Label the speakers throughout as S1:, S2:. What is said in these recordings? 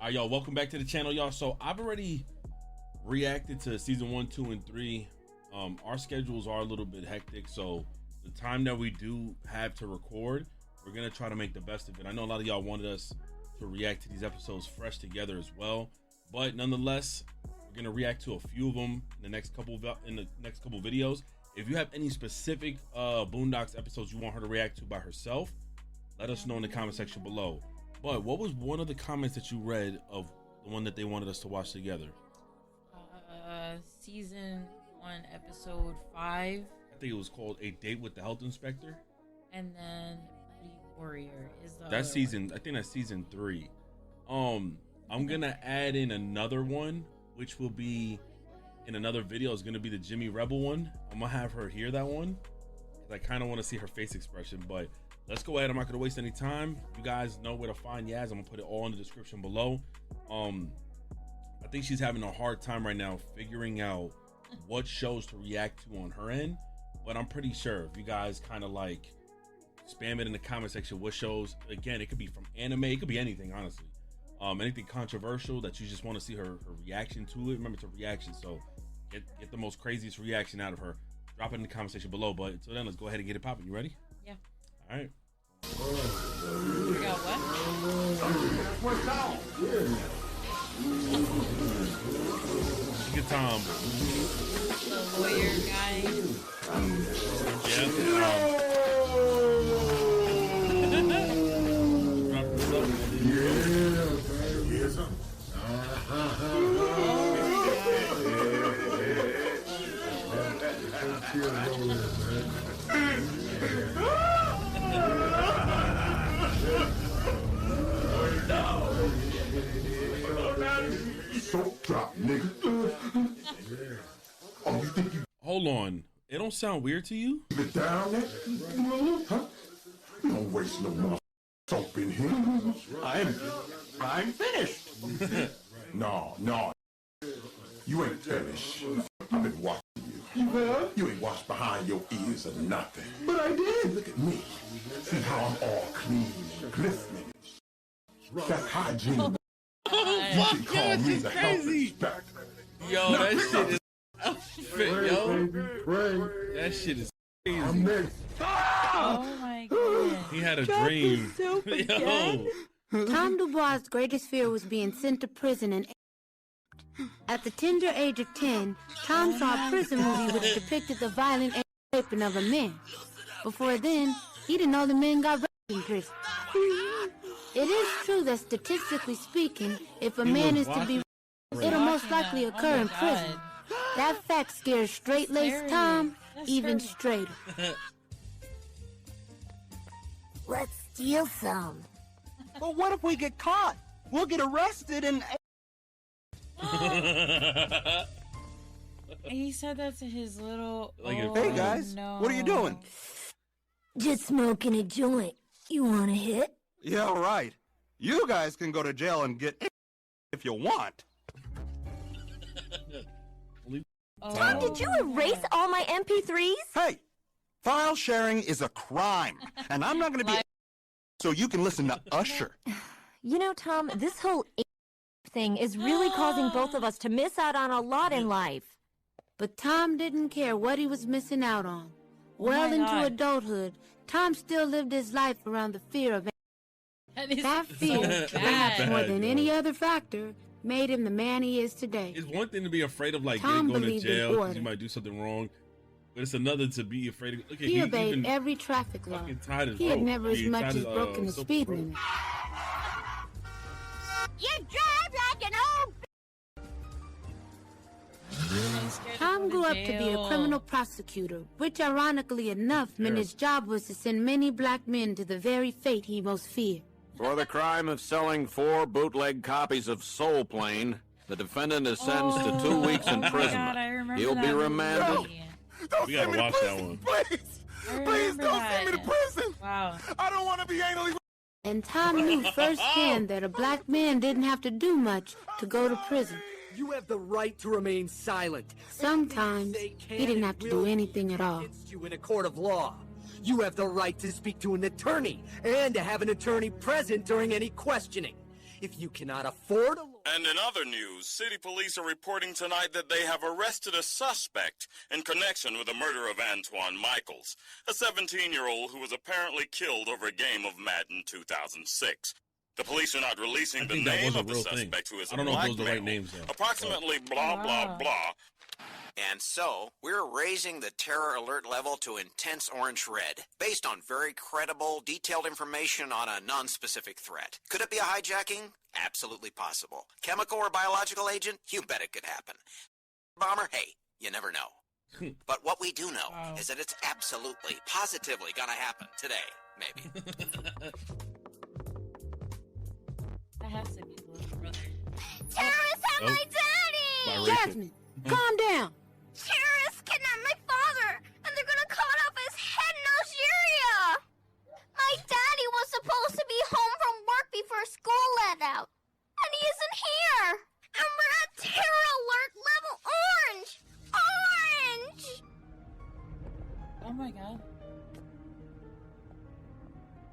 S1: All right, y'all, welcome back to the channel, y'all. So I've already reacted to season 1, 2, and 3. Our schedules are a little bit hectic, so the time that we do have to record, we're gonna try to make the best of it. I know a lot of y'all wanted us to react to these episodes fresh together as well, but nonetheless, we're gonna react to a few of them in the next couple videos. If you have any specific Boondocks episodes you want her to react to by herself, let us know in the comment section below. But what was one of the comments that you read of the one that they wanted us to watch together?
S2: Season 1, episode 5.
S1: I think it was called A Date with the Health Inspector.
S2: And then Beauty Warrior is the
S1: That's season, I think that's season 3. I'm gonna add in another one, which will be in another video. It's gonna be the Jimmy Rebel one. I'm gonna have her hear that one because I kind of want to see her face expression. But let's go ahead. I'm not gonna waste any time. You guys know where to find Yaz. I'm gonna put it all in the description below. I think she's having a hard time right now figuring out what shows to react to on her end, but I'm pretty sure if you guys kind of like spam it in the comment section, what shows, again, it could be from anime, it could be anything, honestly. Anything controversial that you just want to see her reaction to it. Remember, it's a reaction, so get the most craziest reaction out of her. Drop it in the comment section below. But until then, let's go ahead and get it popping. You ready?
S2: Yeah.
S1: All right.
S2: We got what?
S1: Good Tom.
S2: The lawyer guy.
S1: Yeah.
S3: Drop, nigga. Oh, you think you
S1: Hold on. It don't sound weird to you?
S3: get down there? Huh? Don't waste no more soap in here.
S4: I'm finished.
S3: No. You ain't finished. I've been watching you. You ain't washed behind your ears or nothing. But I did. Look at me. See how I'm all clean and glistening. That's hygiene. You can call me the health inspector.
S1: Yo, that shit is outfit, yo. That shit is crazy.
S3: I'm next.
S2: Oh my god.
S1: He had a dream. Yo.
S5: Tom Dubois' greatest fear was being sent to prison and at the tender age of 10, Tom saw a prison movie which depicted the violent raping of a man. Before then, he didn't know the men got raped in prison. It is true that statistically speaking, if a man is to be raped, it'll most likely occur in prison. That fact scares straight-laced Tom even straighter.
S6: Let's steal some.
S4: But what if we get caught? We'll get arrested and...
S2: He said that to his little...
S4: Hey guys,
S2: no.
S4: what are you doing?
S6: Just smoking a joint. You want a hit?
S4: Yeah, right. You guys can go to jail and get if you want.
S6: Tom, did you erase all my MP3s?
S4: Hey, file sharing is a crime, and I'm not going to be so you can listen to Usher.
S6: You know, Tom, this whole thing is really causing both of us to miss out on a lot in life.
S5: But Tom didn't care what he was missing out on. Well
S2: my
S5: into
S2: God.
S5: adulthood, Tom still lived his life around the fear of that fear,
S2: so
S5: perhaps
S2: bad.
S5: more than any other factor, made him the man he is today.
S1: It's one thing to be afraid of, like,
S5: Tom
S1: going to
S5: believed in
S1: jail because
S5: order.
S1: you might do something wrong, but it's another to be afraid of. Look at
S5: He
S1: he
S5: obeyed
S1: even
S5: every traffic law.
S1: fucking tied his
S5: He had
S1: rope.
S5: never as
S1: He
S5: much
S1: tied
S5: as
S1: his,
S5: broken the
S1: silk
S5: speed
S1: rope.
S5: limit.
S6: You drive like an old...
S5: Tom grew up to be a criminal prosecutor, which ironically enough meant his job was to send many black men to the very fate he most feared.
S7: For the crime of selling 4 bootleg copies of Soul Plane, the defendant is sentenced to 2 weeks imprisonment. He'll be remanded.
S3: Don't
S1: We
S3: send
S1: gotta
S3: me to
S1: watch that
S3: prison,
S1: one.
S3: please. Please don't send me to prison.
S2: Wow.
S3: I don't want to be anally...
S5: And Tom knew firsthand that a black man didn't have to do much to go to prison.
S8: You have the right to remain silent.
S5: Sometimes he didn't have to do anything at all.
S8: Against you in a court of law. You have the right to speak to an attorney and to have an attorney present during any questioning. If you cannot afford a lawyer...
S9: And in other news, city police are reporting tonight that they have arrested a suspect in connection with the murder of Antoine Michaels, a 17-year-old who was apparently killed over a game of Madden 2006. The police are not releasing the name of the suspect, who is a black male. Approximately blah, blah, blah.
S10: And so, we're raising the terror alert level to intense orange red, based on very credible, detailed information on a non-specific threat. Could it be a hijacking? Absolutely possible. Chemical or biological agent? You bet it could happen. Bomber? Hey, you never know. But what we do know is that it's absolutely, positively gonna happen today, maybe.
S2: That has to be the little brother.
S11: Terrorists have my daddy!
S5: Jasmine, calm down.
S11: Terrorists kidnapped my father, and they're gonna cut off his head in Algeria! My daddy was supposed to be home from work before school let out, and he isn't here! And we're at terror alert level orange! Orange!
S2: Oh my god.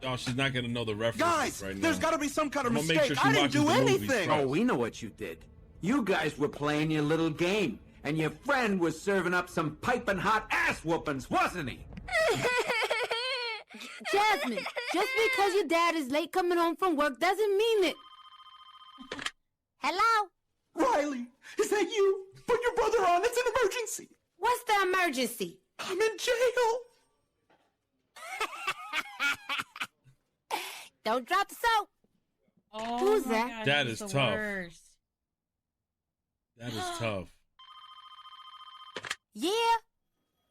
S1: Oh, she's not gonna know the reference.
S4: Guys,
S1: right now.
S4: there's got to be some kind of
S1: I'm gonna
S4: mistake.
S1: make sure she
S4: I didn't do
S1: watches the movies
S4: anything.
S1: first.
S8: Oh, we know what you did. You guys were playing your little game, and your friend was serving up some piping hot ass whoopings, wasn't he?
S5: Jasmine, just because your dad is late coming home from work doesn't mean that... Hello?
S4: Riley, is that you? Put your brother on. It's an emergency.
S5: What's the emergency?
S4: I'm in jail.
S5: Don't drop the soap.
S2: Oh,
S5: Who's
S2: my
S5: that?
S2: God,
S1: That
S2: he's
S1: is
S2: the
S1: tough.
S2: worst.
S1: That is tough.
S5: Yeah?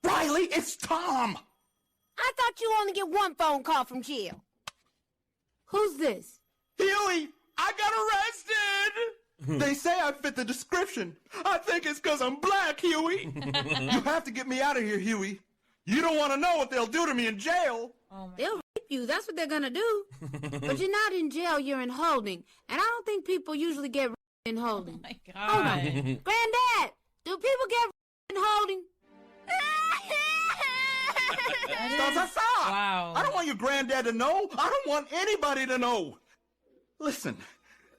S4: Riley, it's Tom.
S5: I thought you only get one phone call from jail. Who's this?
S4: Huey, I got arrested. They say I fit the description. I think it's because I'm black, Huey. You have to get me out of here, Huey. You don't want to know what they'll do to me in jail.
S2: Oh
S5: They'll rape you. That's what they're gonna do. But you're not in jail. You're in holding. And I don't think people usually get raped in holding.
S2: Oh my
S5: Hold
S2: god.
S5: on. Granddad, do people get raped in holding?
S2: Wow.
S4: I don't want your granddad to know. I don't want anybody to know. Listen,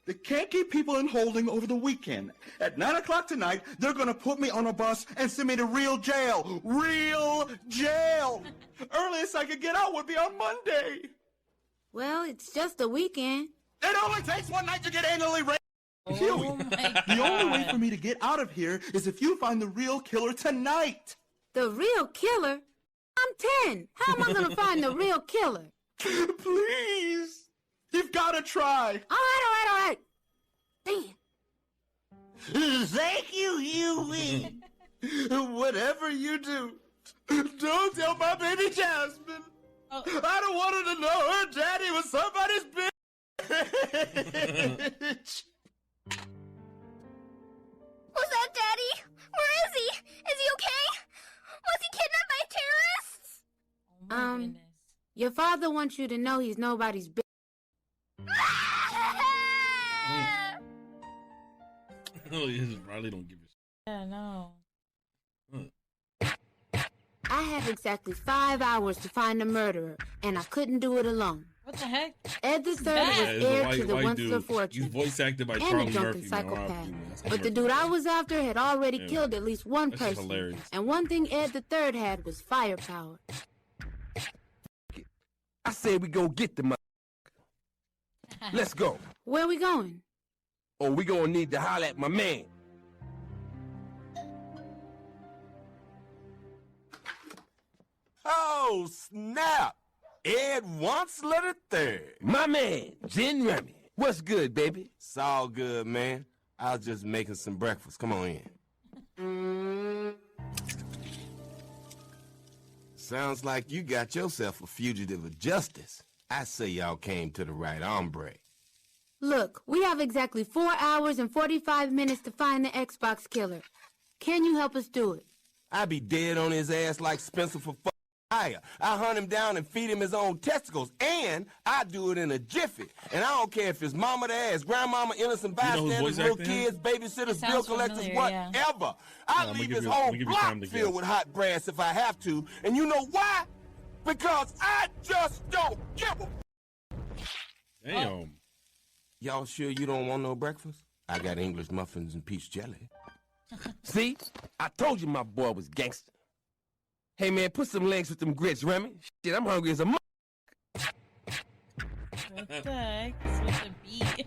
S4: they can't keep people in holding over the weekend. At 9 o'clock tonight, they're going to put me on a bus and send me to real jail. Real jail. Earliest I could get out would be on Monday.
S5: Well, it's just a weekend.
S4: It only takes one night to get anally raped.
S2: Oh
S4: Huey,
S2: my
S4: the only way
S2: God.
S4: for me to get out of here is if you find the real killer tonight.
S5: The real killer? I'm 10. How am I going to find the real killer?
S4: Please. You've got to try.
S5: All right. Damn.
S4: Thank you, Huey. Whatever you do, don't tell my baby Jasmine.
S2: Oh.
S4: I don't want her to know her daddy was somebody's bitch.
S11: Who's that, Daddy? Where is he? Is he okay? Was he kidnapped by terrorists?
S2: Oh my goodness.
S5: Your father wants you to know he's nobody's bitch.
S1: Oh, yes, Riley don't give a shit.
S2: Yeah, no.
S5: I have exactly 5 hours to find the murderer, and I couldn't do it alone.
S2: What the heck?
S5: Ed the Third
S2: Yeah,
S5: was
S1: it's a
S5: heir to the
S1: white
S5: once
S1: dude.
S5: the fortune.
S1: He's voice acted by
S5: and a
S1: Charlie
S5: drunken
S1: Murphy.
S5: psychopath.
S1: Man.
S5: But the dude I was after had already
S1: Yeah.
S5: killed at least one
S1: That's just
S5: person.
S1: hilarious.
S5: And one thing Ed the Third had was firepower.
S12: I say we go get the mother. Let's go.
S5: Where we going?
S12: Or we gonna need to holler at my man.
S13: Oh, snap. Ed Wansler III.
S12: My man, Jen Remy. What's good, baby?
S13: It's all good, man. I was just making some breakfast. Come on in. Sounds like you got yourself a fugitive of justice. I say y'all came to the right hombre.
S5: Look, we have exactly 4 hours and 45 minutes to find the Xbox killer. Can you help us do it?
S13: I be dead on his ass like Spencer for hire. I hunt him down and feed him his own testicles, and I do it in a jiffy. And I don't care if his mama there, his grandmama, innocent bystanders, little kids, babysitters, bill collectors, whatever.
S1: Yeah.
S13: I leave his whole block filled with hot brass if I have to. And you know why? Because I just don't give a...
S1: Damn.
S13: Y'all sure you don't want no breakfast? I got English muffins and peach jelly. See? I told you my boy was gangster. Hey, man, put some legs with them grits, Remy. Shit, I'm hungry as a
S2: What the heck is with the beat?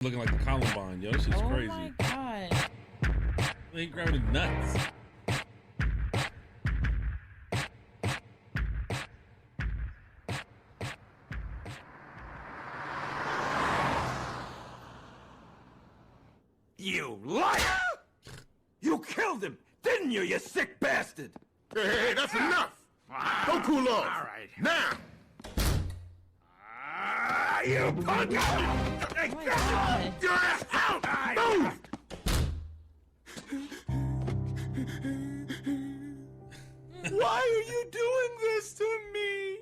S1: Looking like the Columbine, yo. This shit's crazy.
S2: Oh my god.
S1: They ain't grabbing the nuts.
S13: You liar! You killed him, didn't you, you sick bastard?
S3: Hey, that's enough. Don't cool off.
S13: All right.
S3: Now.
S13: You punk!
S3: Your ass out! Move!
S13: Why are you doing this to me?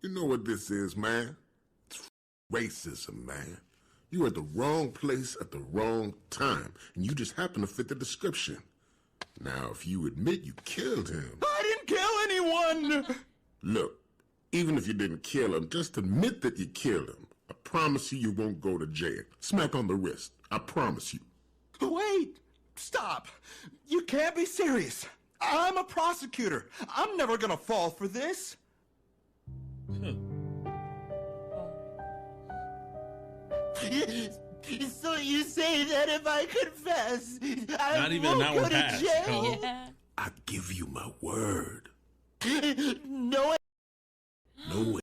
S3: You know what this is, man? It's racism, man. You at the wrong place at the wrong time, and you just happen to fit the description. Now, if you admit you killed him...
S4: I didn't kill anyone!
S3: Look, even if you didn't kill him, just admit that you killed him. I promise you won't go to jail. Smack on the wrist. I promise you.
S4: Wait! Stop! You can't be serious. I'm a prosecutor. I'm never gonna fall for this. So you say that if I confess, I won't go to jail?
S2: Yeah.
S3: I give you my word.
S4: No way.
S3: No way.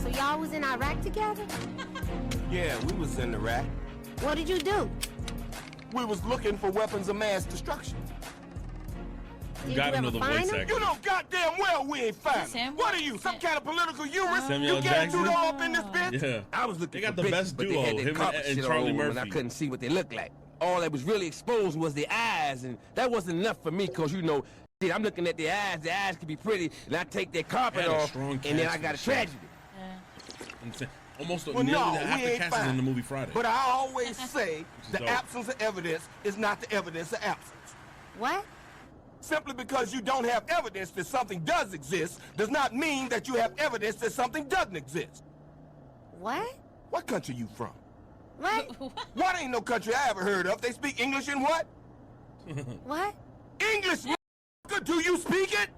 S5: So y'all was in Iraq together?
S13: Yeah, we was in Iraq.
S5: What did you do?
S13: We was looking for weapons of mass destruction.
S1: You got
S5: you
S1: another
S5: ever find
S1: voice
S5: him?
S1: actor.
S13: You know goddamn well we ain't found them. What are you, some kind of political humorist?
S1: Samuel
S13: You getting
S1: Jackson?
S13: too all up in this bitch?
S1: Yeah.
S13: I was looking
S1: They got
S13: for
S1: the
S13: bitches,
S1: best
S13: but
S1: duo,
S13: they had that
S1: him
S13: carpet
S1: and
S13: shit
S1: Charlie
S13: all over
S1: Murphy.
S13: and I couldn't see what they looked like. All that was really exposed was the eyes, and that wasn't enough for me, because, you know, shit, I'm looking at the eyes can be pretty, and I take their carpet
S1: Had a
S13: off,
S1: strong
S13: and then
S1: cast
S13: I got a
S1: for the
S13: tragedy.
S1: Almost
S13: Well,
S1: nearly
S13: no,
S1: half
S13: we
S1: the
S13: ain't
S1: cast is
S13: found
S1: in the
S13: it.
S1: movie Friday.
S13: But I always say the
S1: dope.
S13: absence of evidence is not the evidence of absence.
S5: What?
S13: Simply because you don't have evidence that something does exist does not mean that you have evidence that something doesn't exist.
S5: What?
S13: What country you from?
S5: What?
S13: What ain't no country I ever heard of. They speak English in what?
S5: What?
S13: English, motherfucker. Do you speak it?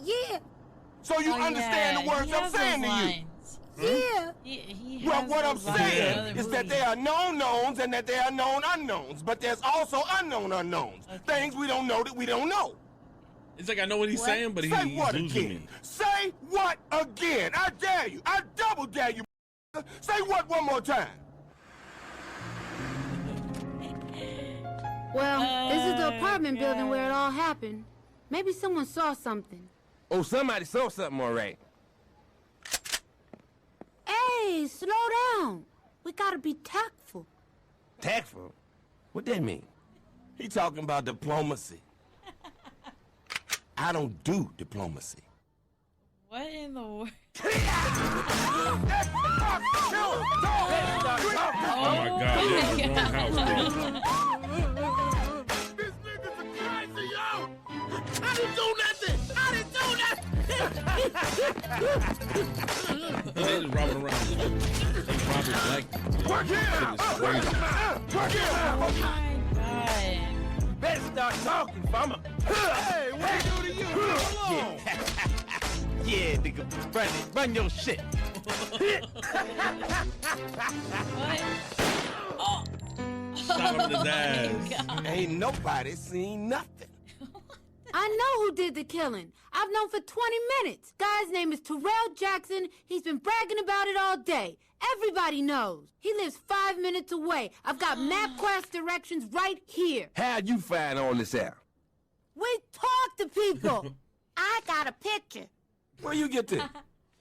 S5: Yeah.
S13: So you understand the words I'm saying to you?
S5: Yeah.
S2: He
S13: Well,
S2: has
S13: what I'm
S2: those lines in
S13: saying
S2: other
S13: is that
S2: movies.
S13: there are known knowns and that there are known unknowns, but there's also unknown unknowns.
S2: Okay.
S13: Things we don't know that we don't know.
S1: It's like I know what he's saying, but
S13: Say
S1: he's
S13: what
S1: losing
S13: again?
S1: me.
S13: Say what again? I dare you. I double dare you. Say what one more time?
S5: Well, this is the apartment building where it all happened. Maybe someone saw something.
S13: Oh, somebody saw something, all right.
S5: Hey, slow down. We gotta be tactful.
S13: Tactful? What that mean? He talking about diplomacy. I don't do diplomacy.
S2: What in the world?
S1: Oh my God, yeah, the wrong house, bro.
S3: This nigga's a crazy, yo! I didn't do nothing! I didn't do nothing!
S1: They just robbing around. They robbing black.
S13: Work here! Work here!
S2: Oh my god.
S13: Better start talking, farmer. Hey, what you do to you? Hold on. Yeah, nigga, run your shit.
S2: What? Oh.
S1: Shot him in his ass.
S2: God.
S13: Ain't nobody seen nothing.
S5: I know who did the killing. I've known for 20 minutes. Guy's name is Terrell Jackson. He's been bragging about it all day. Everybody knows. He lives 5 minutes away. I've got MapQuest directions right here.
S13: How'd you find all this out?
S5: We talk to people. I got a picture.
S13: Where you get this?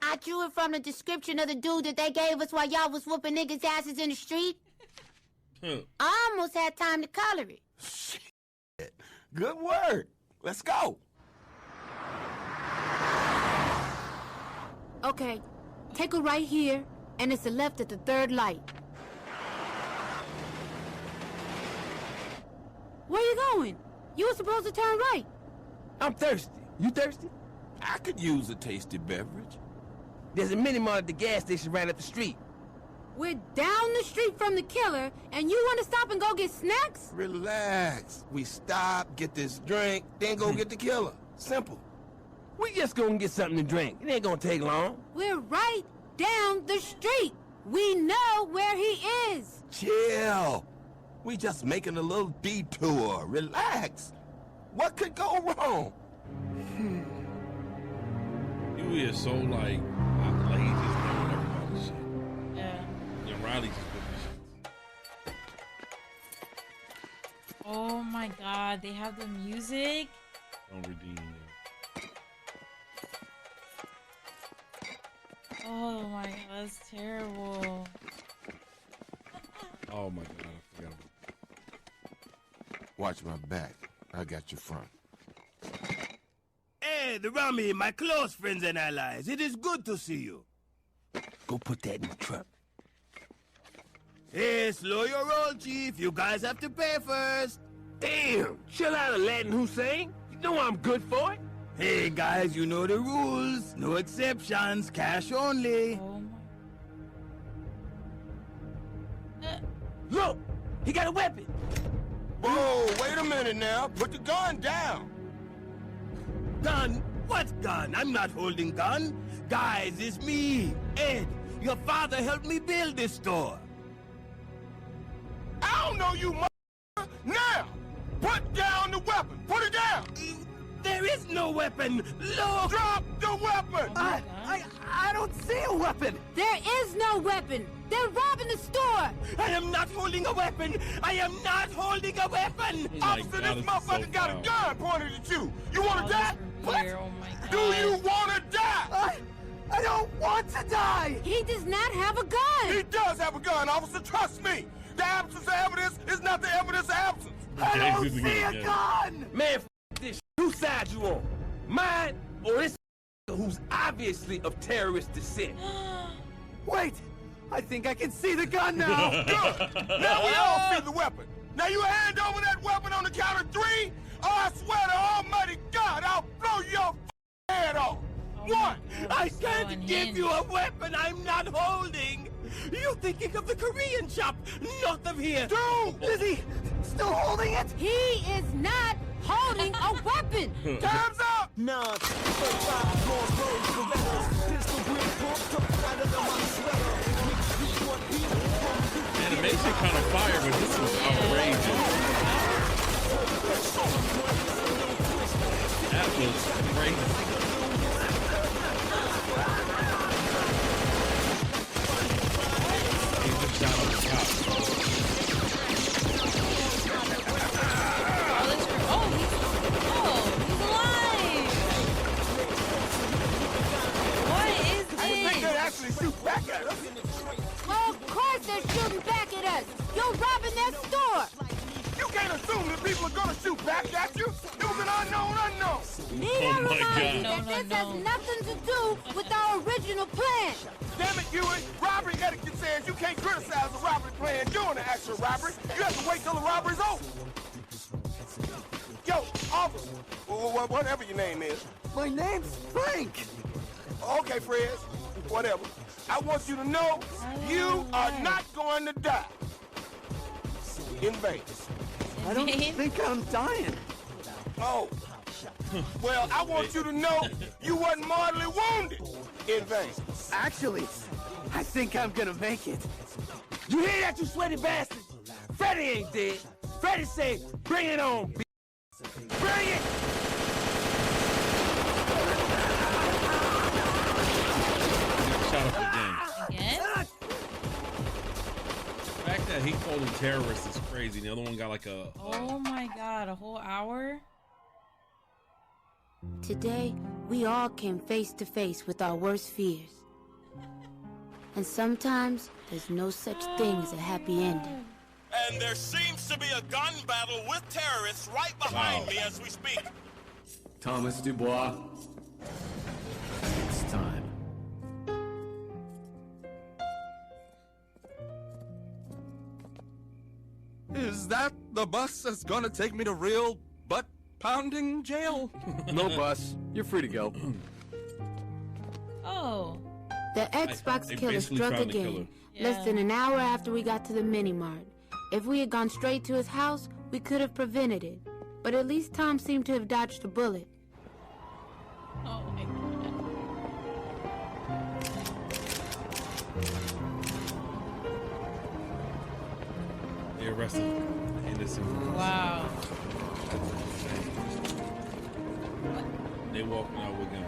S5: I drew it from the description of the dude that they gave us while y'all was whooping niggas' asses in the street. I almost had time to color it.
S13: Shit. Good word. Let's go.
S5: Okay, take a right here, and it's a left at the third light. Where you going? You were supposed to turn right.
S12: I'm thirsty. You thirsty?
S13: I could use a tasty beverage.
S12: There's a mini mart at the gas station right up the street.
S5: We're down the street from the killer, and you want to stop and go get snacks?
S13: Relax. We stop, get this drink, then go get the killer. Simple.
S12: We just gonna get something to drink. It ain't gonna take long.
S5: We're right down the street. We know where he is.
S13: Chill. We just making a little detour. Relax. What could go wrong?
S1: You is so like he just doing everybody's shit.
S2: Yeah.
S1: And Riley just put the shit.
S2: Oh my god, they have the music.
S1: Don't redeem it.
S2: Oh my god, that's terrible.
S1: Oh my god, I forgot about
S13: Watch my back. I got your front.
S12: Hey, the Rami, my close friends and allies. It is good to see you. Go put that in the truck. Hey, slow your roll, Chief. You guys have to pay first. Damn, chill out, Aladdin Hussein. You know I'm good for it. Hey, guys, you know the rules. No exceptions, cash only.
S2: Oh
S12: Look, he got a weapon.
S13: Whoa, wait a minute now. Put the gun down.
S12: Gun? What gun? I'm not holding gun. Guys, it's me, Ed. Your father helped me build this store.
S13: I don't know you, Now, put down the weapon. Put it down.
S12: There is no weapon. Look.
S13: Drop the weapon.
S12: I don't see a weapon.
S5: There is no weapon. They're robbing the store.
S12: I am not holding a weapon. I am not holding a weapon.
S13: Officer, this motherfucker got a gun pointed at you. You want to die?
S2: What? Oh my god.
S13: Do you want to die?
S12: I don't want to die.
S5: He does not have a gun.
S13: He does have a gun, officer. Trust me. The absence of evidence is not the evidence of absence.
S12: I don't see a gun. Man, this. Whose side you on? Mine or this who's obviously of terrorist descent?
S8: Wait, I think I can see the gun now.
S13: Good. Now we all see the weapon. Now you hand over that weapon on the count of 3, or I swear to Almighty God, I'll blow your head off.
S2: Oh
S13: 1.
S12: I can't give you a weapon I'm not holding. You're thinking of the Korean chop, not of here.
S13: 2.
S8: Is he still holding it?
S5: He is not holding a weapon.
S13: Time's up.
S1: Animation kind of fire, but this was outrageous. That was crazy. He just shot on the top.
S2: He's alive. What is
S13: I think
S2: this?
S13: they'd actually shoot back at us.
S5: Of course they're shooting back at us. You're robbing their store.
S13: You can't assume that people are gonna shoot back at you. It was an unknown unknown.
S5: Need I
S1: my
S5: remind you
S1: God.
S5: that this has nothing to do with our original plan.
S13: Damn it, Huey. Robbery etiquette says you can't criticize a robbery plan during the actual robbery. You have to wait till the robbery's over. Yo, officer, whatever your name is.
S8: My name's Frank.
S13: Okay, Fred, whatever. I want you to know you are not going to die. In vain.
S8: I don't think I'm dying.
S13: Oh. Well, I want you to know you wasn't mortally wounded in vain.
S8: Actually, I think I'm gonna make it.
S12: You hear that, you sweaty bastard? Freddy ain't dead. Freddy say, bring it on, b****. Bring it!
S1: Shot up again.
S2: Again?
S1: The fact that he called them terrorists is crazy. The other one got like a.
S2: Oh my god, a whole hour?
S5: Today, we all came face to face with our worst fears. And sometimes, there's no such thing as a happy ending.
S9: And there seems to be a gun battle with terrorists right behind me as we speak.
S8: Thomas Dubois. It's time.
S4: Is that the bus that's gonna take me to real butt
S8: Pounding jail. No bus. You're free to go.
S2: Oh.
S5: The Xbox killer struck again, less than an hour after we got to the mini-mart. If we had gone straight to his house, we could have prevented it. But at least Tom seemed to have dodged a bullet.
S2: Oh my god.
S1: They arrested innocent.
S2: Wow.
S1: They walking out with guns.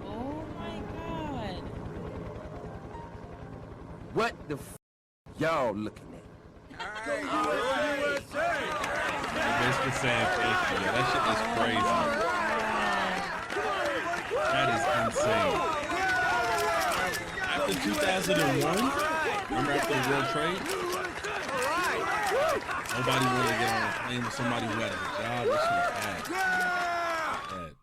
S2: Oh my god.
S13: What the f y'all looking at?
S1: They're basically saying thank you. Yeah, that shit is crazy. That is insane. After 2001, remember after the World Trade? Nobody wanted to get on a plane with somebody who had a job. That shit was bad. Bad.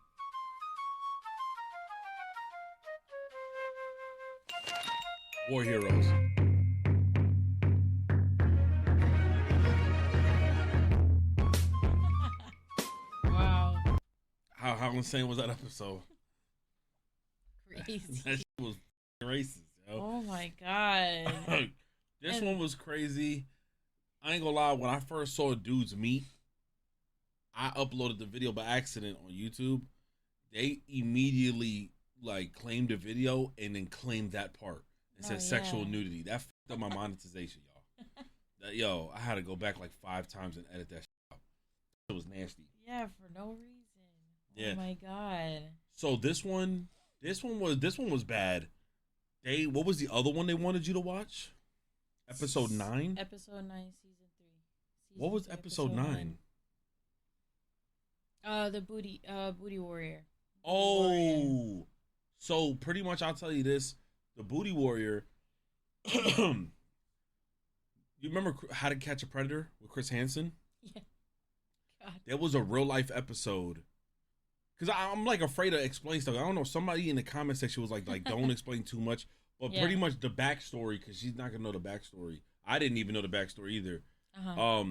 S1: War heroes.
S2: Wow.
S1: How insane was that episode?
S2: Crazy.
S1: That shit was racist, yo.
S2: Oh my god.
S1: This one was crazy. I ain't gonna lie, when I first saw dudes meet, I uploaded the video by accident on YouTube. They immediately like claimed the video and then claimed that part and said sexual nudity. That fucked up my monetization, y'all. Yo, I had to go back like 5 times and edit that shit out. It was nasty.
S2: Yeah, for no reason.
S1: Yeah.
S2: Oh my god.
S1: So this one was bad. What was the other one they wanted you to watch? Episode 9?
S2: Episode 9, season 3.
S1: What was episode 9?
S2: The booty warrior.
S1: Oh, so pretty much I'll tell you this: the booty warrior. You remember How to Catch a Predator with Chris Hansen?
S2: Yeah. God.
S1: There was a real life episode. Cause I'm like afraid to explain stuff. I don't know. Somebody in the comment section was like don't explain too much. But pretty much the backstory, because she's not gonna know the backstory. I didn't even know the backstory either.
S2: Uh-huh.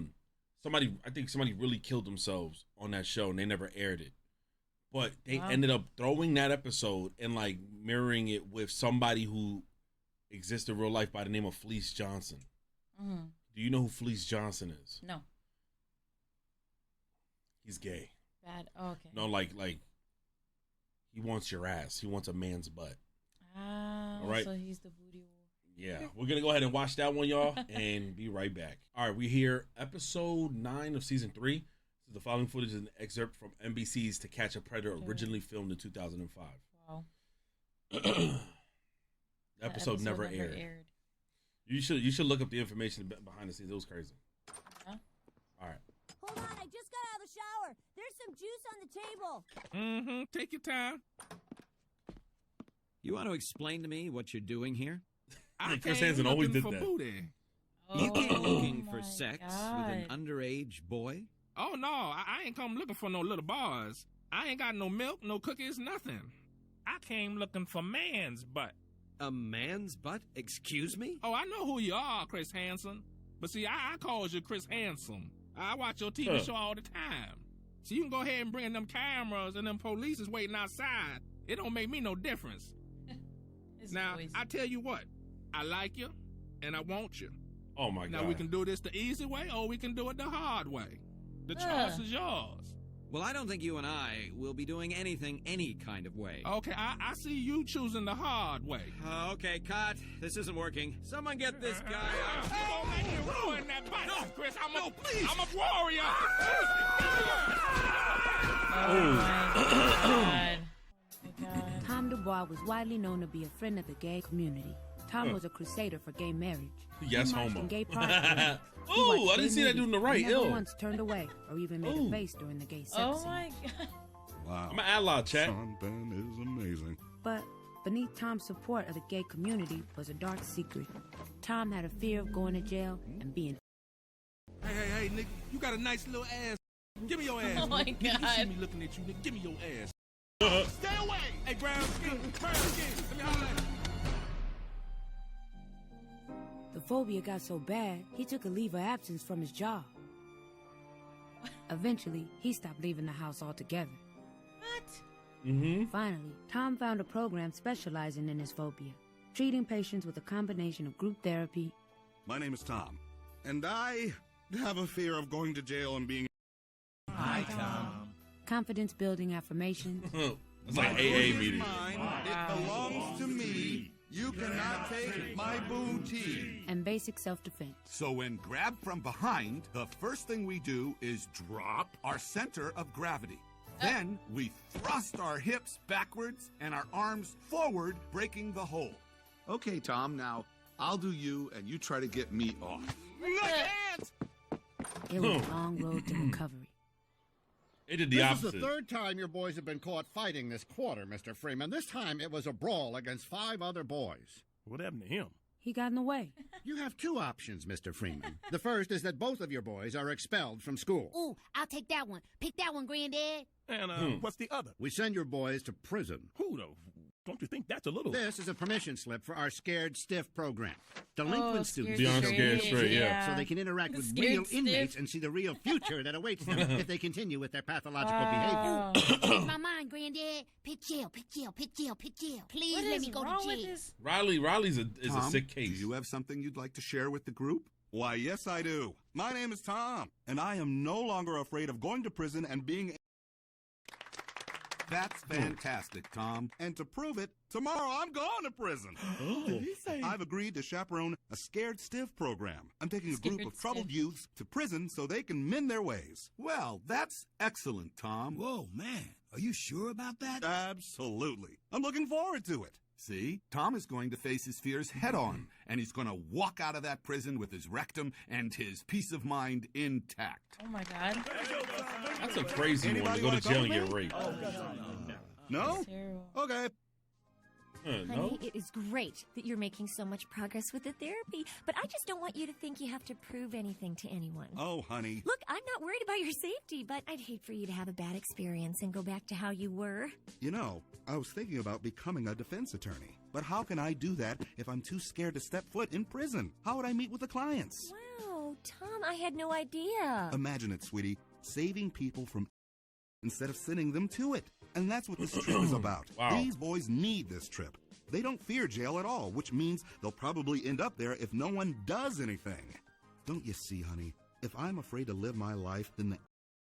S1: I think somebody really killed themselves on that show, and they never aired it. But they ended up throwing that episode and like mirroring it with somebody who exists in real life by the name of Fleece Johnson.
S2: Mm-hmm.
S1: Do you know who Fleece Johnson is?
S2: No.
S1: He's gay.
S2: Bad. Oh, okay.
S1: No, like he wants your ass. He wants a man's butt. All right.
S2: So he's the booty warrior.
S1: Yeah, we're gonna go ahead and watch that one, y'all, and be right back. All right, we here, episode 9 of season 3. So the following footage is an excerpt from NBC's To Catch a Predator, originally filmed in 2005.
S2: Wow.
S1: The episode never aired. You should look up the information behind the scenes. It was crazy.
S2: Huh?
S1: All right.
S14: Hold on, I just got out of the shower. There's some juice on the table.
S12: Mm-hmm. Take your time.
S15: You want to explain to me what you're doing here?
S1: Chris Hansen always did that.
S12: Booty.
S15: You came looking for
S2: my
S15: sex
S2: God.
S15: with an underage boy?
S12: Oh, no, I ain't come looking for no little boys. I ain't got no milk, no cookies, nothing. I came looking for man's butt.
S15: A man's butt? Excuse me?
S12: Oh, I know who you are, Chris Hansen. But see, I calls you Chris Handsome. I watch your TV show all the time. So you can go ahead and bring them cameras and them police is waiting outside. It don't make me no difference. Now, I tell you what. I like you, and I want you.
S1: Oh, my God.
S12: Now, we can do this the easy way, or we can do it the hard way. The choice is yours.
S15: Well, I don't think you and I will be doing anything any kind of way.
S12: Okay, I see you choosing the hard way.
S15: Okay, cut. This isn't working. Someone get this guy out.
S12: Oh, man, you ruined that bite. No, Chris, I'm a warrior.
S2: Oh, my God.
S5: Tom Dubois was widely known to be a friend of the gay community. Tom was a crusader for gay marriage.
S1: Yes,
S5: he marched
S1: homo.
S5: in gay pride.
S1: Ooh, I didn't see that dude in the right.
S5: Never once turned away or even made a face during the gay sex
S2: Oh
S5: scene.
S2: my God.
S16: Wow.
S1: I'm an ally, chat.
S16: Sean Ben is amazing.
S5: But beneath Tom's support of the gay community was a dark secret. Tom had a fear of going to jail and being.
S12: Hey, nigga, you got a nice little ass. Give me your ass.
S2: Oh my
S12: nigga. You
S2: God.
S12: see me looking at you, nigga. Give me your ass. Stay away. Hey, brown skin. Let me holler at you.
S5: The phobia got so bad, he took a leave of absence from his job. Eventually, he stopped leaving the house altogether.
S2: What?
S5: Finally, Tom found a program specializing in his phobia, treating patients with a combination of group therapy.
S16: My name is Tom, and I have a fear of going to jail and being...
S12: Hi, Tom.
S5: Confidence-building affirmations.
S1: It's like AA meeting.
S16: It belongs to me. You cannot take my booty.
S5: And basic self-defense.
S17: So when grabbed from behind, the first thing we do is drop our center of gravity. Then we thrust our hips backwards and our arms forward, breaking the hole.
S18: Okay, Tom, now I'll do you and you try to get me off.
S5: It was a long road to recovery.
S1: It did the opposite.
S19: This is the third time your boys have been caught fighting this quarter, Mr. Freeman. This time it was a brawl against 5 other boys.
S12: What happened to him?
S5: He got in the way.
S19: You have 2 options, Mr. Freeman. The first is that both of your boys are expelled from school.
S14: Ooh, I'll take that one. Pick that one, Granddad.
S12: And what's the other?
S19: We send your boys to prison.
S12: Who, though? Don't you think that's a little...
S19: This is a permission slip for our Scared Stiff program. Delinquent students
S1: Beyond Scared Straight, yeah.
S19: So they can interact with real inmates and see the real future that awaits them if they continue with their pathological behavior.
S14: Change my mind, Granddad. Pick jail, pick jail, pick jail, pick jail. Please let me go to jail.
S1: Riley's a sick case.
S17: Do you have something you'd like to share with the group?
S16: Why, yes, I do. My name is Tom, and I am no longer afraid of going to prison and being...
S17: That's fantastic, Tom.
S16: And to prove it, tomorrow I'm going to prison.
S12: Did he say?
S16: I've agreed to chaperone a Scared Stiff program. I'm taking a group of troubled youths to prison so they can mend their ways.
S17: Well, that's excellent, Tom.
S12: Whoa, man. Are you sure about that?
S16: Absolutely. I'm looking forward to it.
S17: See, Tom is going to face his fears head-on, and he's going to walk out of that prison with his rectum and his peace of mind intact.
S2: Oh, my God.
S1: That's a crazy one to go to jail and get raped.
S16: No? Okay.
S6: Honey, it is great that you're making so much progress with the therapy, but I just don't want you to think you have to prove anything to anyone.
S16: Oh, honey.
S6: Look, I'm not worried about your safety, but I'd hate for you to have a bad experience and go back to how you were.
S16: You know, I was thinking about becoming a defense attorney. But how can I do that if I'm too scared to step foot in prison? How would I meet with the clients?
S6: Wow, Tom, I had no idea.
S16: Imagine it, sweetie. Saving people from instead of sending them to it. And that's what this trip is about.
S1: Wow.
S16: These boys need this trip. They don't fear jail at all, which means they'll probably end up there if no one does anything. Don't you see, honey? If I'm afraid to live my life, then the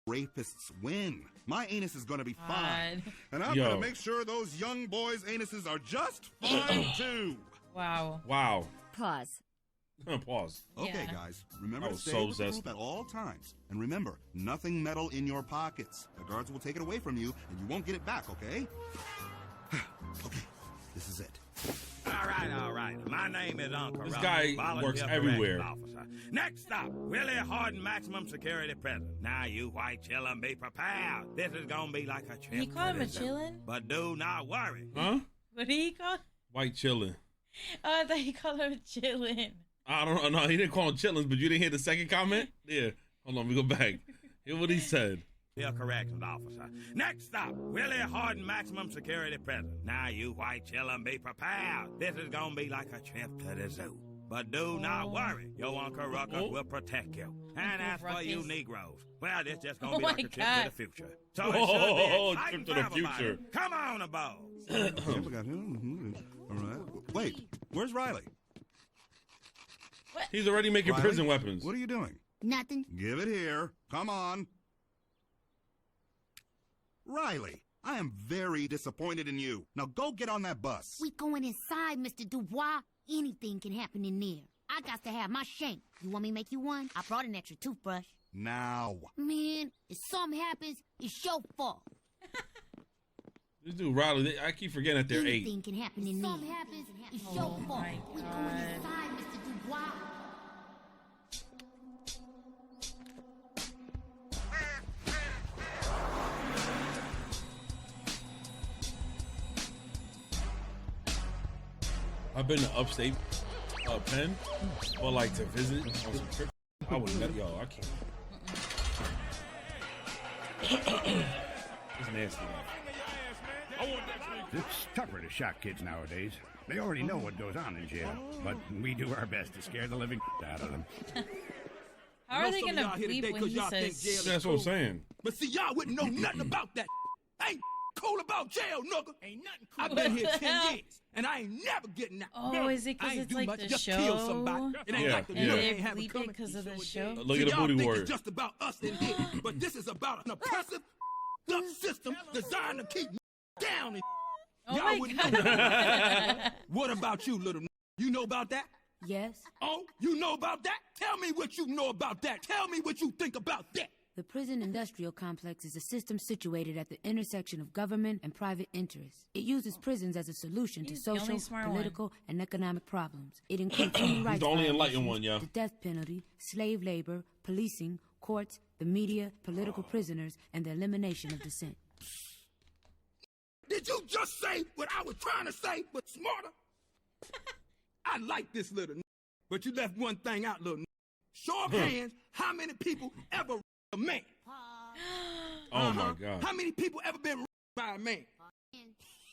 S16: rapists win. My anus is going to be fine. And I'm going to make sure those young boys' anuses are just fine, too.
S2: Wow.
S1: Wow.
S6: Pause.
S1: Pause.
S16: Okay, guys. Remember to stay
S1: so
S16: with the group at all times. And remember, nothing metal in your pockets. The guards will take it away from you, and you won't get it back, okay? Okay, this is it.
S12: All right. My name is Uncle
S1: This
S12: Ron,
S1: guy
S12: volunteer
S1: works
S12: corrections
S1: everywhere.
S12: officer. Next stop, Willie Harden Maximum Security Prison. Now, you white chillin', be prepared. This is gonna be like a trip.
S2: He called him a
S12: to the zoo.
S2: chillin'?
S12: But do not worry.
S1: Huh?
S2: What did he call?
S1: White chillin'.
S2: Oh, I thought he called him chillin'.
S1: I don't know. No, he didn't call him chillins, but you didn't hear the second comment? Yeah. Hold on, we go back. Hear what he said.
S12: Here, corrections officer. Next stop, Willie Harden Maximum Security Prison. Now, you white chillin', be prepared. This is gonna be like a trip to the zoo. But do not worry. Your Uncle Ruckus will protect you. And as for you Negroes, well, this just gonna be like a trip to the future. So it should be exciting
S1: trip to the
S12: for everybody.
S1: future.
S12: Come on aboard.
S16: All right. Wait, where's Riley?
S1: He's already making
S16: Riley?
S1: prison weapons.
S16: What are you doing?
S14: Nothing.
S16: Give it here. Come on. Riley, I am very disappointed in you. Now go get on that bus.
S14: We going inside, Mr. Dubois. Anything can happen in there. I got to have my shank. You want me to make you one? I brought an extra toothbrush.
S16: Now.
S14: Man, if something happens, it's your fault.
S1: This dude, Riley, I keep forgetting that they're 8.
S14: Anything can happen in there. If something happens, it's your fault. We going inside, Mr. Dubois.
S1: I've been to upstate Penn, but like to visit on some trip. I would never. Yo, I can't. It's nasty.
S19: It's tougher to shock kids nowadays. They already know what goes on in jail, but we do our best to scare the living out of them.
S2: How are they gonna bleep when he says?
S1: That's what I'm saying.
S12: But see, y'all wouldn't know nothing about that. Ain't cool about jail, nigga. Ain't nothing cool. I've been here 10 years, and I ain't never getting out.
S2: Oh, is it because it's like the
S12: just
S2: show?
S12: kill somebody. It ain't like the
S2: and
S12: nigga
S2: they're
S12: ain't have it coming.
S2: because of the show.
S1: Look at the booty
S12: think
S1: word.
S12: It's just about us in here, but this is about an oppressive system designed to keep down.
S2: Oh
S12: Y'all
S2: my
S12: wouldn't
S2: God.
S12: know. What about you, little? You know about that?
S14: Yes.
S12: Oh, you know about that? Tell me what you know about that. Tell me what you think about that.
S14: The prison industrial complex is a system situated at the intersection of government and private interests. It uses prisons as a solution to
S2: He's the only
S14: social,
S2: smart
S14: political, and economic problems. It includes human rights
S1: the only enlightened
S14: violations,
S1: one, yeah.
S14: the death penalty, slave labor, policing, courts, the media, political prisoners, and the elimination of dissent.
S12: Did you just say what I was trying to say, but smarter? I like this little but you left one thing out, little Show of hands, how many people ever a man?
S1: Oh my God.
S12: How many people ever been by a man?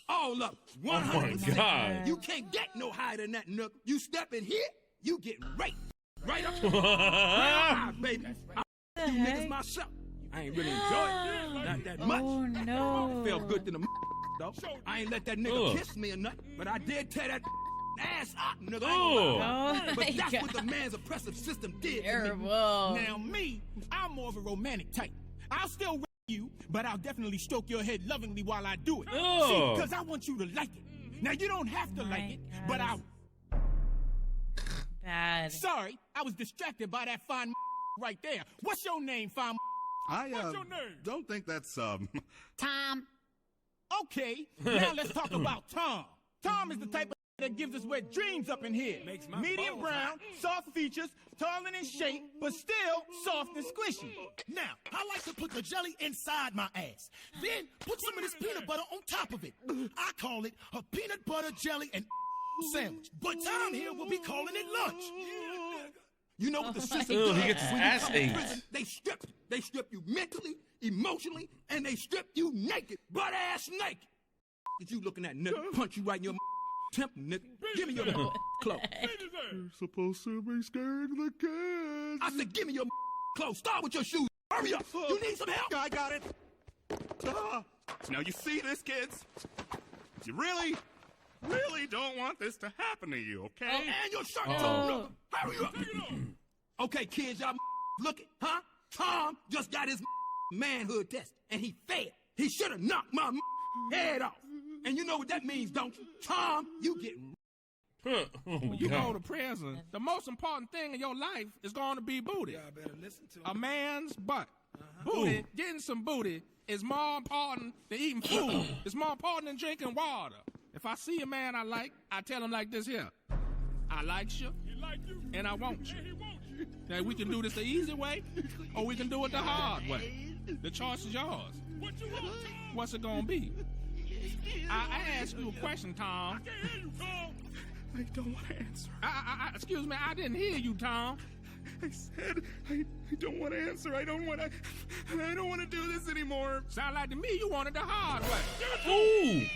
S12: All up. 100%.
S1: Oh my God.
S12: You can't get no higher than that, nook. You step in here, you get raped. Right up. Right up, baby. I do niggas myself. I ain't really enjoy it. Not that much.
S2: Oh no.
S12: It felt good to the though. I ain't let that nigga kiss me or nothing, but I did tear that ass up, nigga. But that's what the man's oppressive system did to me. Now me, I'm more of a romantic type. I'll still rape you, but I'll definitely stroke your head lovingly while I do it. See, because I want you to like it. Now you don't have to like it, but I...
S2: Bad.
S12: Sorry, I was distracted by that fine right there. What's your name, fine?
S16: What's
S12: your name?
S16: Don't think that's,
S14: Tom.
S12: Okay, now let's talk about Tom. Tom is the type of that gives us wet dreams up in here. Medium brown, soft features, tall and in shape, but still soft and squishy.
S20: Now, I like to put the jelly inside my ass. Then put some of this peanut butter on top of it. I call it a peanut butter jelly and sandwich. But Tom here will be calling it lunch.
S12: You know what the system
S1: Ew,
S12: does?
S1: he gets his
S12: When
S1: ass
S12: you come to
S1: ate.
S12: prison, they strip you mentally, emotionally, and they strip you naked, butt ass naked. Did you looking at nigga? Punch you right in your temple, nigga. Give me your clothes.
S16: You're supposed to be scaring the kids.
S12: I said, give me your clothes. Start with your shoes. Hurry up. You need some help?
S16: I got it. Now you see this, kids? You really don't want this to happen to you, okay?
S12: Oh, and your shirt, too. Hurry up. Okay, kids, y'all looking, huh? Tom just got his manhood test, and he failed. He should have knocked my head off. And you know what that means, don't you? Tom, you getting...
S1: When
S21: you go to prison, the most important thing in your life is going to be booty.
S12: Y'all better listen to
S21: A man's butt. Booty, getting some booty, is more important than eating food. It's more important than drinking water. If I see a man I like, I tell him like this here. I like you, and I want you. Now, we can do this the easy way, or we can do it the hard way. The choice is yours. What's it gonna be? I asked you a question, Tom.
S16: I don't want to answer.
S21: Excuse me, I didn't hear you, Tom.
S16: I said I don't want to answer. I don't want to do this anymore.
S21: Sound like to me you wanted the hard way.
S1: Ooh.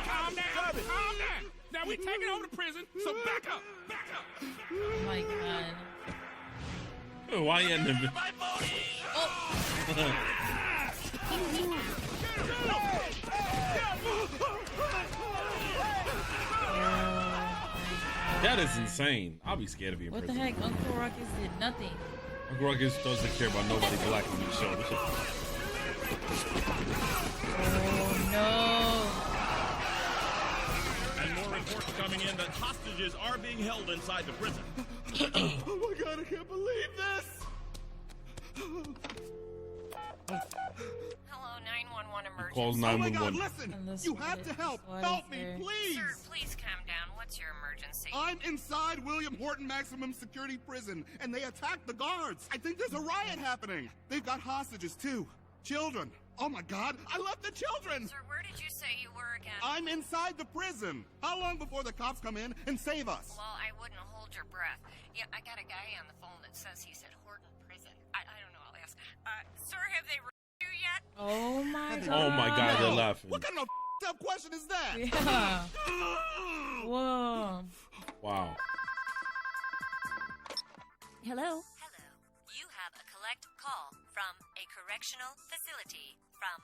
S21: Calm down. Now we taking over the prison, so back up.
S2: Oh my God.
S1: Why you ended it? That is insane. I'll be scared of being in
S2: What the
S1: prison.
S2: heck? Uncle Ruckus did nothing.
S1: Uncle Ruckus doesn't care about nobody black on this show.
S2: Oh no.
S22: And more reports coming in that hostages are being held inside the prison.
S16: Oh my God, I can't believe this.
S23: Hello, 911 emergency.
S1: Calls
S16: Oh my
S1: 911.
S16: God, listen! You have to help! Help me, please!
S23: Sir, please calm down. What's your emergency?
S16: I'm inside William Horton Maximum Security Prison, and they attacked the guards. I think there's a riot happening. They've got hostages, too. Children. Oh my God, I left the children!
S23: Sir, where did you say you were again?
S16: I'm inside the prison. How long before the cops come in and save us?
S23: Well, I wouldn't hold your breath. Yeah, I got a guy on the phone that says he's at Horton Prison. I don't know, I'll ask. Sir, have they reached you yet?
S2: Oh my God.
S1: Oh my God, they're laughing.
S16: What kind of up question is that?
S2: Yeah. Whoa.
S1: Wow.
S6: Hello? Hello. You have a collect call from a correctional facility from...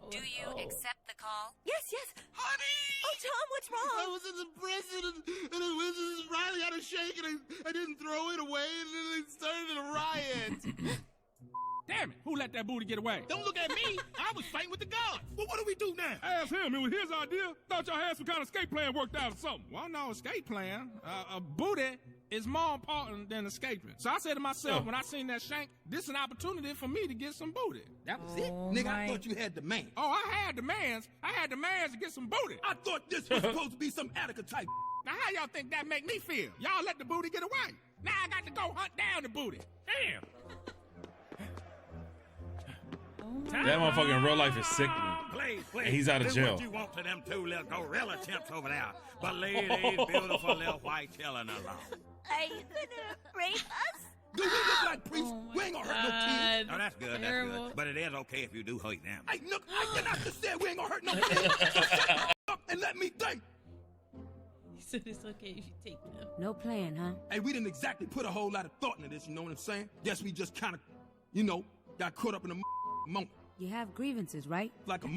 S6: Do you accept the call? Yes, yes. Honey! Oh, Tom, what's wrong?
S20: I was in the prison, and Mrs. Riley had a shake, and I didn't throw it away, and then it started a riot.
S21: Damn it! Who let that booty get away?
S20: Don't look at me. I was fighting with the guards. Well, what do we do now?
S21: Ask him. It was his idea. Thought y'all had some kind of escape plan worked out or something. Well, no escape plan. A booty is more important than escaping. So I said to myself, when I seen that shank, this is an opportunity for me to get some booty.
S12: That was it? Nigga, I thought you had demands.
S21: Oh, I had demands. I had demands to get some booty.
S12: I thought this was supposed to be some Attica type.
S21: Now, how y'all think that make me feel? Y'all let the booty get away. Now I got to go hunt down the booty. Damn.
S1: That motherfucker in real life is sickening.
S12: Please,
S1: And he's out of jail.
S12: What you want to them two little gorilla chimps over there. Believe these beautiful little white children alone.
S6: Are you gonna rape us?
S12: Do we look like priests? We ain't gonna hurt no kids.
S21: Oh,
S12: that's good, that's good. But it is okay if you do hurt them. Hey, look, I did not just say we ain't gonna hurt no kids. So shut up and let me think.
S2: He said it's okay if you take them.
S14: No plan, huh?
S12: Hey, we didn't exactly put a whole lot of thought into this, you know what I'm saying? Guess we just kind of, got caught up in the moment.
S14: You have grievances, right?
S12: Like a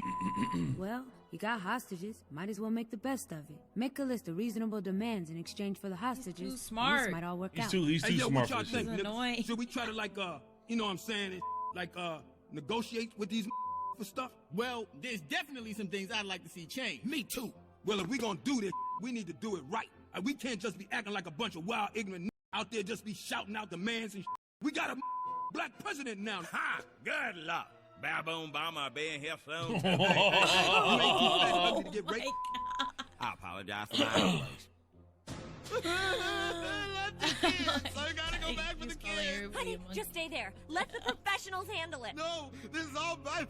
S14: Well, you got hostages. Might as well make the best of it. Make a list of reasonable demands in exchange for the hostages.
S2: He's too smart.
S14: This might all work out.
S1: He's too smart for
S12: this shit.
S2: Annoying.
S12: Should we try to you know what I'm saying? Negotiate with these for stuff?
S20: Well, there's definitely some things I'd like to see change.
S12: Me too. Well, if we gonna do this, we need to do it right. We can't just be acting like a bunch of wild, ignorant out there just be shouting out demands and We got a black president now. Ha! Good luck. Baboon Bomber being here soon. You ain't too fast for me to get raped. I apologize for my English.
S20: I gotta go back for the kids.
S6: Honey, just stay there. Let the professionals handle it.
S20: No, this is all my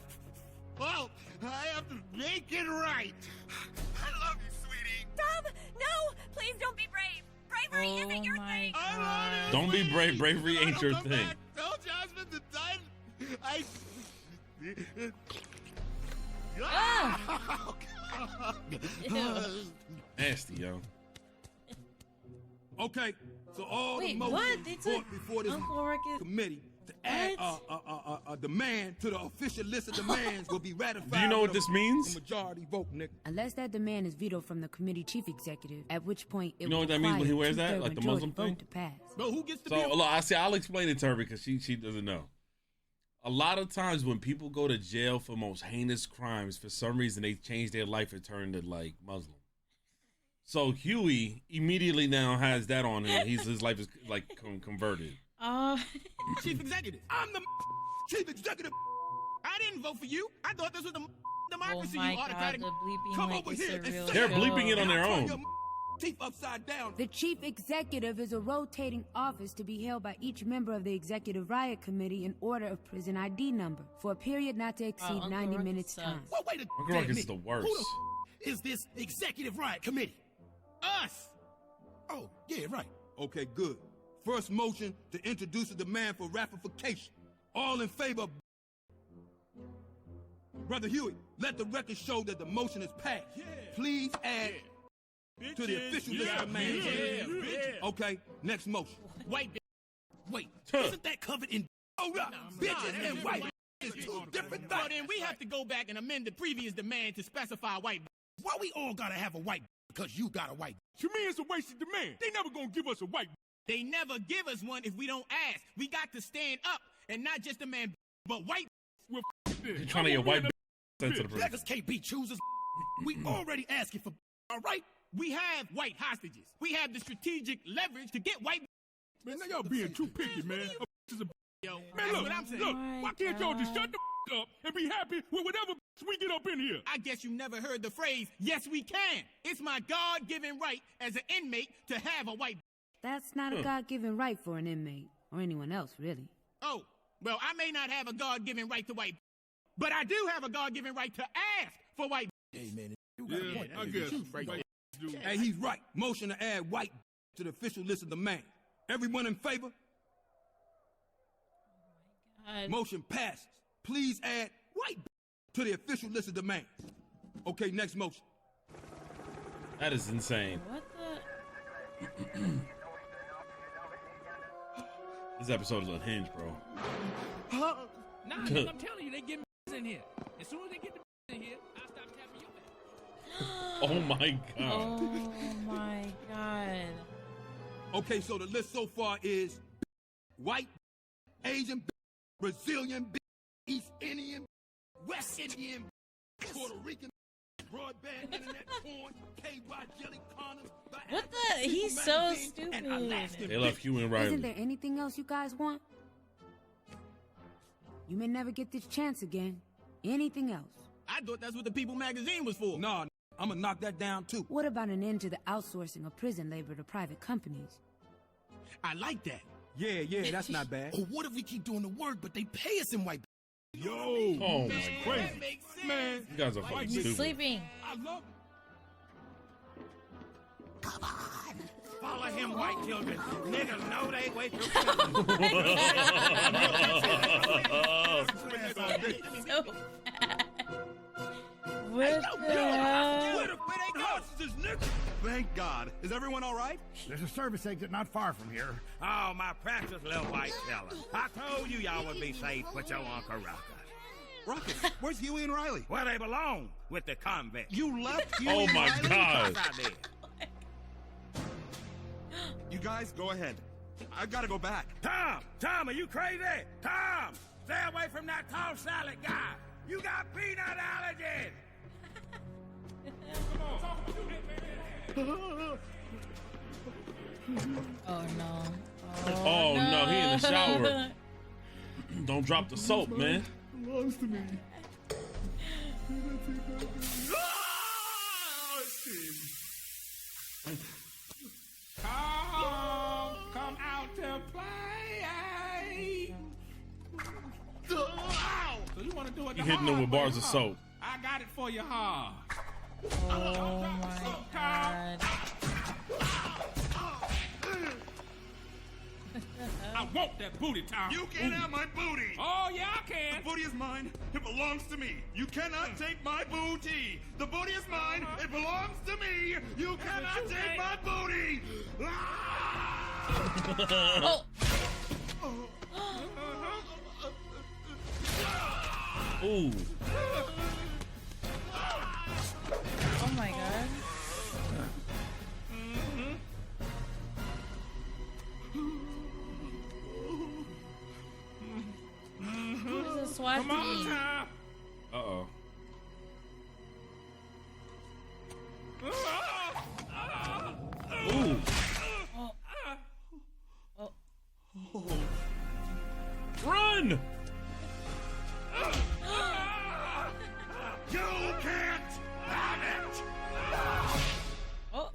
S20: fault. I have to make it right. I love you, sweetie.
S6: Tom, no! Please don't be brave. Bravery isn't your thing.
S20: I love you.
S1: Don't be brave. Bravery ain't your thing.
S20: Tell Jasmine to die.
S1: Nasty, yo.
S12: Okay, so all
S2: Wait,
S12: the motions
S2: what? They took
S12: brought before this
S2: Uncle Ruckus.
S12: committee to add a demand to the official list of demands will be ratified.
S1: Do you know what
S12: with
S1: this means?
S12: A majority vote, nigga.
S14: Unless that demand is vetoed from the committee chief executive, at which point it
S1: You know
S14: will
S1: what that means when he wears that?
S14: require a
S1: Like the
S14: two-thirds
S1: Muslim
S14: vote
S1: thing?
S14: to pass.
S12: Bro, who gets to
S1: So, look, I'll explain it to her because she doesn't know. A lot of times when people go to jail for most heinous crimes, for some reason they change their life and turn to like Muslim. So Huey immediately now has that on him. His life is like converted.
S20: Chief executive. I'm the chief executive. I didn't vote for you. I thought this was the democracy.
S2: Oh my
S20: you
S2: God,
S20: autocratic.
S2: the bleeping
S20: Come
S2: like
S20: over
S2: it's
S20: here
S2: a
S20: and
S2: real
S20: say
S1: They're
S2: show.
S1: bleeping it on their
S12: Turn
S1: own.
S12: your teeth upside down.
S14: The chief executive is a rotating office to be held by each member of the executive riot committee in order of prison ID number for a period not to exceed
S2: Uncle
S14: 90
S2: Ruckus
S14: minutes
S2: sucks.
S14: time.
S20: Well, wait a
S1: Uncle
S20: damn
S1: Ruckus
S20: minute.
S1: is the worst.
S20: Who the is this executive riot committee? Us. Oh, yeah, right.
S12: Okay, good. First motion to introduce a demand for ratification. All in favor of Brother Huey, let the record show that the motion is passed. Please add to the official list of demands. Okay, next motion.
S20: White bitch. Wait, isn't that covered in? Oh, right. Bitches and white is two different things. Well, then we have to go back and amend the previous demand to specify white. Why we all gotta have a white? Because you got a white.
S21: To me, it's a wasted demand. They never gonna give us a white.
S20: They never give us one if we don't ask. We got to stand up and not just demand, but white.
S21: We're
S1: You're trying to get white sent to the prison.
S20: Beggars can't be choosers. We already asking for. All right, we have white hostages. We have the strategic leverage to get white.
S21: Man, now y'all being too picky, man.
S20: Yo,
S21: Man,
S20: that's
S21: look,
S20: what I'm saying.
S21: look, why can't y'all just shut the up and be happy with whatever we get up in here?
S20: I guess you never heard the phrase, yes, we can. It's my God-given right as an inmate to have a white.
S14: That's not a God-given right for an inmate, or anyone else, really.
S20: Oh, well, I may not have a God-given right to white, but I do have a God-given right to ask for white.
S12: Hey, man, you
S21: got a point. I guess.
S12: Hey, he's right. Motion to add white to the official list of demands. Everyone in favor?
S2: God.
S12: Motion passes. Please add white to the official list of demands. Okay, next motion.
S1: That is insane.
S2: What the
S1: This episode is unhinged, bro.
S21: Nah, I'm telling you, they get in here. As soon as they get the in here, I'll stop tapping your back.
S1: Oh my god.
S2: Oh my god.
S4: Okay, so the list so far is white, Asian, Brazilian, East Indian, West Indian, Puerto Rican, broadband, internet, porn, KY, jelly, condoms.
S2: What the? He's so stupid.
S1: They left Hugh and Riley.
S14: Isn't there anything else you guys want? You may never get this chance again. Anything else?
S12: I thought that's what the People magazine was for. Nah, I'm gonna knock that down too.
S14: What about an end to the outsourcing of prison labor to private companies?
S12: I like that. Yeah, that's not bad.
S20: Or what if we keep doing the work, but they pay us in white?
S12: Yo!
S1: Oh my god.
S12: Man,
S1: You guys are fucking
S2: He's
S1: stupid.
S2: sleeping.
S12: I love
S20: Come on.
S12: Follow him, white children. Niggas know they wait till
S2: So bad. What the hell?
S12: Where they go?
S4: Thank God. Is everyone all right?
S19: There's a service exit not far from here.
S12: Oh, my precious little white fella. I told you y'all would be safe with your Uncle Ruckus.
S4: Ruckus, where's Huey and Riley?
S12: Where they belong, with the convict.
S4: You left Huey
S1: Oh
S4: and
S1: my
S4: Riley?
S1: god.
S12: I did.
S4: You guys, go ahead. I've got to go back.
S12: Tom, are you crazy? Tom, stay away from that tall salad guy. You got peanut allergies.
S2: Oh no.
S1: Oh no, he in the shower. Don't drop the soap, man.
S4: Belongs to me.
S21: Come out to play. So you want to do it?
S1: He hitting them with bars of soap.
S21: I got it for you hard.
S2: Oh my god.
S21: I want that booty, Tom.
S4: You can't have my booty.
S21: Oh yeah, I can.
S4: The booty is mine. It belongs to me. You cannot take my booty. The booty is mine. It belongs to me. You cannot take my booty.
S2: Oh.
S1: Ooh.
S2: Oh my god. Who's a SWAT
S21: Come on,
S2: team?
S21: Tom.
S1: Uh-oh. Ooh.
S2: Oh.
S1: Run!
S4: You can't have it.
S2: Oh.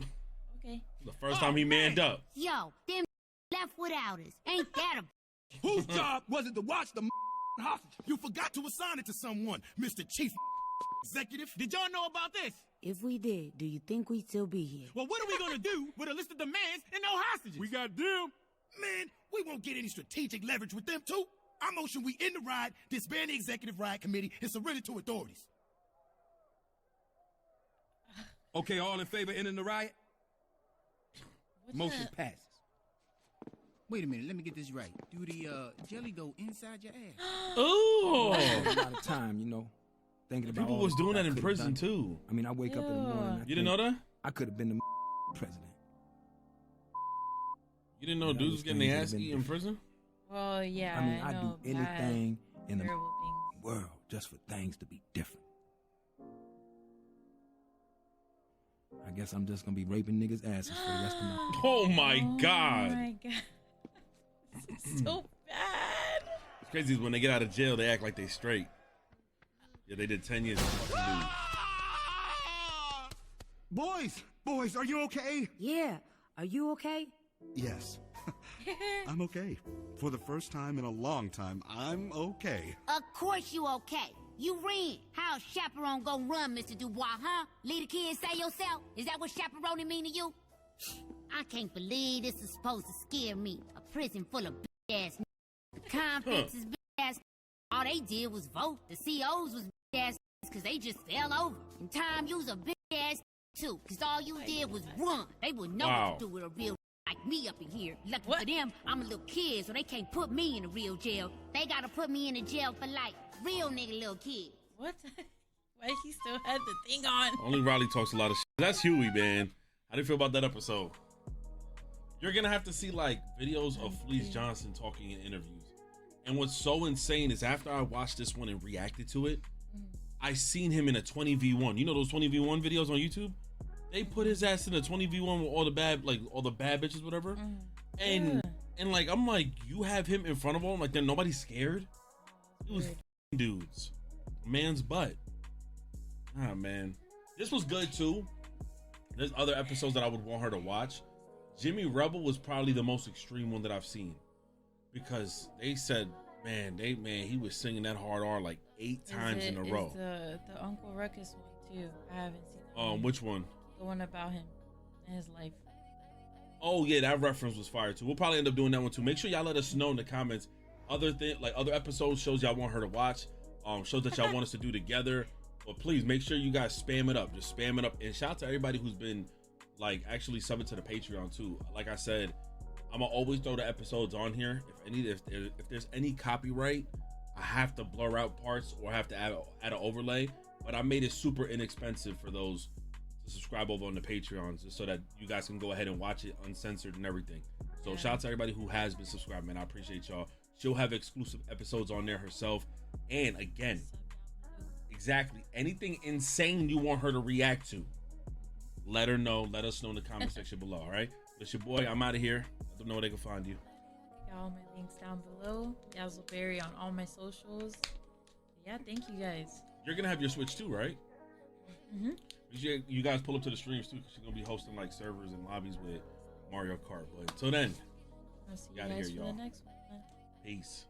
S2: Okay.
S1: The first time he manned up.
S5: Yo, them left without us. Ain't that a...
S12: Whose job was it to watch the hostage?
S20: You forgot to assign it to someone, Mr. Chief Executive.
S12: Did y'all know about this?
S14: If we did, do you think we'd still be here?
S12: Well, what are we gonna do with a list of demands and no hostages?
S21: We got them.
S20: Man, we won't get any strategic leverage with them, too. I motion we end the riot, disband the executive riot committee, and surrender to authorities.
S12: Okay, all in favor ending the riot? Motion passes.
S19: Wait a minute, let me get this right. Do the jelly go inside your ass?
S1: Ooh.
S7: A lot of time, you know, thinking about
S1: People
S7: all
S1: was
S7: the
S1: doing
S7: stuff
S1: that in
S7: I could've
S1: prison
S7: done.
S1: too.
S7: I mean, I wake up in the morning.
S1: You didn't know that?
S7: I could have been the president.
S1: You didn't know
S7: You know,
S1: dudes was
S7: those
S1: getting their
S7: things
S1: ass
S7: have been
S1: eaten in prison?
S2: Well, yeah.
S7: I mean, I'd
S2: know
S7: do anything in the
S2: terrible things.
S7: world just for things to be different. I guess I'm just gonna be raping niggas' asses for the rest of my.
S1: Oh my god.
S2: Oh my god. This is so bad.
S1: It's crazy is when they get out of jail, they act like they straight. Yeah, they did 10 years.
S4: Boys, are you okay?
S14: Yeah. Are you okay?
S16: Yes. I'm okay. For the first time in a long time, I'm okay.
S5: Of course you okay. You ran. How a chaperone gonna run, Mr. Dubois, huh? Leave the kids, say yourself? Is that what chaperoning mean to you? I can't believe this is supposed to scare me. A prison full of bitch-ass convicts is bitch-ass. All they did was vote. The COs was bitch-ass because they just fell over. And Tom, you was a bitch-ass
S14: too, because all you did was run. They would know what to do with a real like me up in here. Lucky for them, I'm a little kid, so they can't put me in a real jail. They gotta put me in a jail for like real nigga little kid.
S2: What? Why he still had the thing on?
S1: Only Riley talks a lot of shit. That's Huey, man. How do you feel about that episode? You're gonna have to see like videos of Fleece Johnson talking in interviews. And what's so insane is after I watched this one and reacted to it, I seen him in a 20v1. You know those 20v1 videos on YouTube? They put his ass in a 20v1 with all the bad bitches, whatever. And like I'm like, you have him in front of all, like then nobody's scared. It was dudes, man's butt. Ah man, this was good too. There's other episodes that I would want her to watch. Jimmy Rebel was probably the most extreme one that I've seen because they said, man, he was singing that hard R like 8 times in a row.
S2: The Uncle Ruckus one too. I haven't seen it.
S1: Which one?
S2: The one about him and his life.
S1: Oh yeah, that reference was fire too. We'll probably end up doing that one too. Make sure y'all let us know in the comments other episodes, shows y'all want her to watch, shows that y'all want us to do together. But please make sure you guys spam it up. Just spam it up. And shout out to everybody who's been like actually subbing to the Patreon too. Like I said, I'm gonna always throw the episodes on here. If there's any copyright, I have to blur out parts or have to add an overlay. But I made it super inexpensive for those to subscribe over on the Patreons, just so that you guys can go ahead and watch it uncensored and everything. So shout out to everybody who has been subscribed, man. I appreciate y'all. She'll have exclusive episodes on there herself. And again, exactly anything insane you want her to react to, let her know. Let us know in the comment section below. All right, it's your boy. I'm out of here. Let them know where they can find you.
S2: Got all my links down below. Yazzleberry on all my socials. Yeah, thank you guys.
S1: You're gonna have your Switch too, right?
S2: Mm-hmm.
S1: You guys pull up to the streams too, because she's gonna be hosting like servers and lobbies with Mario Kart. But until then,
S2: I'll see
S1: you
S2: you guys
S1: here,
S2: for
S1: y'all.
S2: the next one.
S1: Peace.